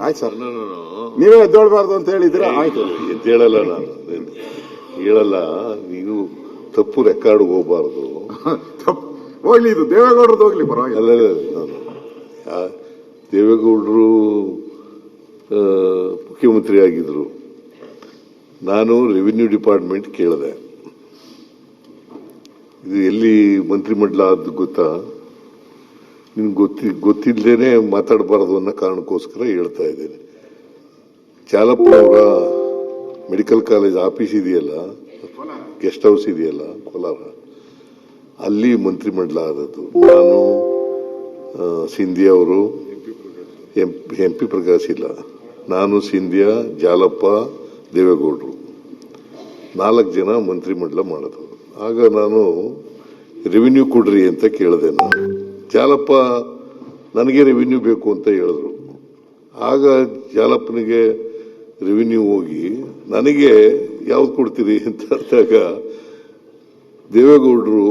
ಆಯ್ತು ಸರ್, ನೀವೇ ಎದ್ದೇಳಬಾರ್ದು ಅಂತ ಹೇಳಿದ್ರೆ ಆಯ್ತು. ಎದ್ದೇಳಲ್ಲ, ನಾನು ಹೇಳಲ್ಲ. ನೀವು ತಪ್ಪು ರೆಕಾರ್ಡ್ ಹೋಗ್ಬಾರ್ದು. ಹೋಗ್ಲಿ, ಇದು ದೇವೇಗೌಡರದ್ದು ಹೋಗ್ಲಿ, ಪರವಾಗಿಲ್ಲ. ದೇವೇಗೌಡರು ಮುಖ್ಯಮಂತ್ರಿ ಆಗಿದ್ರು. ನಾನು ರೆವಿನ್ಯೂ ಡಿಪಾರ್ಟ್ಮೆಂಟ್ ಕೇಳಿದೆ. ಇದು ಎಲ್ಲಿ ಮಂತ್ರಿಮಂಡಲ ಆದ್ದು ಗೊತ್ತಾ? ನಿಮ್ಗೆ ಗೊತ್ತಿಲ್ಲದೇನೆ ಮಾತಾಡಬಾರದು ಅನ್ನೋ ಕಾರಣಕ್ಕೋಸ್ಕರ ಹೇಳ್ತಾ ಇದ್ದೇನೆ. ಚಾಲಪ್ಪ ಅವರ ಮೆಡಿಕಲ್ ಕಾಲೇಜ್ ಆಫೀಸ್ ಇದೆಯಲ್ಲ, ಗೆಸ್ಟ್ ಹೌಸ್ ಇದೆಯಲ್ಲ ಕೋಲಾರ, ಅಲ್ಲಿ ಮಂತ್ರಿಮಂಡಲ ಆದದ್ದು. ನಾನು, ಸಿಂಧಿಯಾ ಅವರು, ಎಂ.ಪಿ. ಪ್ರಕಾಶ್ ಇಲ್ಲ, ನಾನು, ಸಿಂಧಿಯಾ, ಜಾಲಪ್ಪ, ದೇವೇಗೌಡರು 4 ಜನ ಮಂತ್ರಿಮಂಡಲ ಮಾಡೋದು. ಆಗ ನಾನು ರೆವಿನ್ಯೂ ಕೊಡ್ರಿ ಅಂತ ಕೇಳಿದೆ. ನಾನು ಜಾಲಪ್ಪ ನನಗೆ ರೆವಿನ್ಯೂ ಬೇಕು ಅಂತ ಹೇಳಿದ್ರು. ಆಗ ಜಾಲಪ್ಪನಿಗೆ ರೆವಿನ್ಯೂ ಹೋಗಿ ನನಗೆ ಯಾವ್ದು ಕೊಡ್ತೀರಿ ಅಂತ ಅಂದಾಗ ದೇವೇಗೌಡರು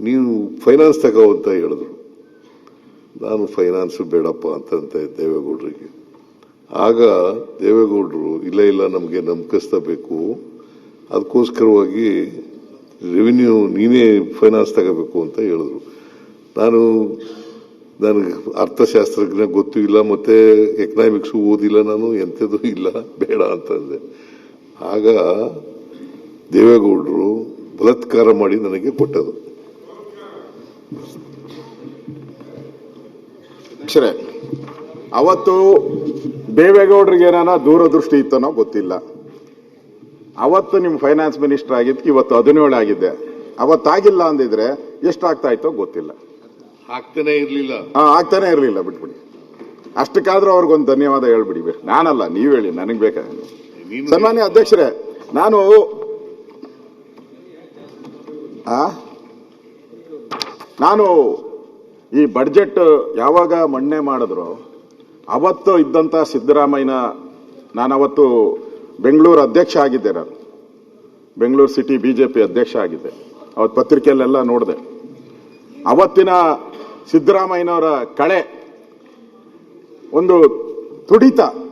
ನೀವು ಫೈನಾನ್ಸ್ ತಗೋ ಅಂತ ಹೇಳಿದ್ರು. ನಾನು ಫೈನಾನ್ಸ್ ಬೇಡಪ್ಪ ಅಂತಂತೆ ದೇವೇಗೌಡರಿಗೆ. ಆಗ ದೇವೇಗೌಡರು ಇಲ್ಲ ನಮಗೆ ನಂಬಿಕಸ್ಬೇಕು, ಅದಕ್ಕೋಸ್ಕರವಾಗಿ ರೆವಿನ್ಯೂ ನೀನೇ ಫೈನಾನ್ಸ್ ತಗೋಬೇಕು ಅಂತ ಹೇಳಿದ್ರು. ನನಗೆ ಅರ್ಥಶಾಸ್ತ್ರಜ್ಞ ಗೊತ್ತೂ ಇಲ್ಲ, ಮತ್ತೆ ಎಕನಾಮಿಕ್ಸ್ ಓದಿಲ್ಲ, ನಾನು ಎಂಥದ್ದು ಇಲ್ಲ, ಬೇಡ ಅಂತಂದೆ. ಆಗ ದೇವೇಗೌಡರು ಬಲಾತ್ಕಾರ ಮಾಡಿ ನನಗೆ ಕೊಟ್ಟದು. ಅವತ್ತು ದೇವೇಗೌಡರಿಗೆ ಏನಾನ ದೂರದೃಷ್ಟಿ ಇತ್ತನೋ ಗೊತ್ತಿಲ್ಲ. ಅವತ್ತು ನಿಮ್ ಫೈನಾನ್ಸ್ ಮಿನಿಸ್ಟರ್ ಆಗಿದ್ದಕ್ಕೆ ಇವತ್ತು 17 ಆಗಿದ್ದೆ. ಅವತ್ತಾಗಿಲ್ಲ ಅಂದಿದ್ರೆ ಎಷ್ಟಾಗ್ತಾ ಇತ್ತೋ ಗೊತ್ತಿಲ್ಲ. ಆಗ್ತಾನೆ ಇರ್ಲಿಲ್ಲ. ಬಿಟ್ಬಿಡಿ. ಅಷ್ಟಕ್ಕಾದ್ರೂ ಅವ್ರಿಗೊಂದು ಧನ್ಯವಾದ ಹೇಳ್ಬಿಡಿ. ನಾನಲ್ಲ, ನೀವ್ ಹೇಳಿ, ನನಗ್ ಬೇಕಾಗ. ಸನ್ಮಾನ್ಯ ಅಧ್ಯಕ್ಷರೇ, ನಾನು ಈ ಬಡ್ಜೆಟ್ ಯಾವಾಗ ಮಂಡನೆ ಮಾಡಿದ್ರು ಅವತ್ತು ಇದ್ದಂತ ಸಿದ್ದರಾಮಯ್ಯನ, ನಾನು ಅವತ್ತು ಬೆಂಗಳೂರು ಅಧ್ಯಕ್ಷ ಆಗಿದ್ದೆ. ನಾನು ಬೆಂಗಳೂರು ಸಿಟಿ ಬಿಜೆಪಿ ಅಧ್ಯಕ್ಷ ಆಗಿದ್ದೆ. ಅವತ್ತು ಪತ್ರಿಕೆಯಲ್ಲೆಲ್ಲ ನೋಡಿದೆ. ಅವತ್ತಿನ ಸಿದ್ದರಾಮಯ್ಯನವರ ಕಳೆ, ಒಂದು ತುಡಿತ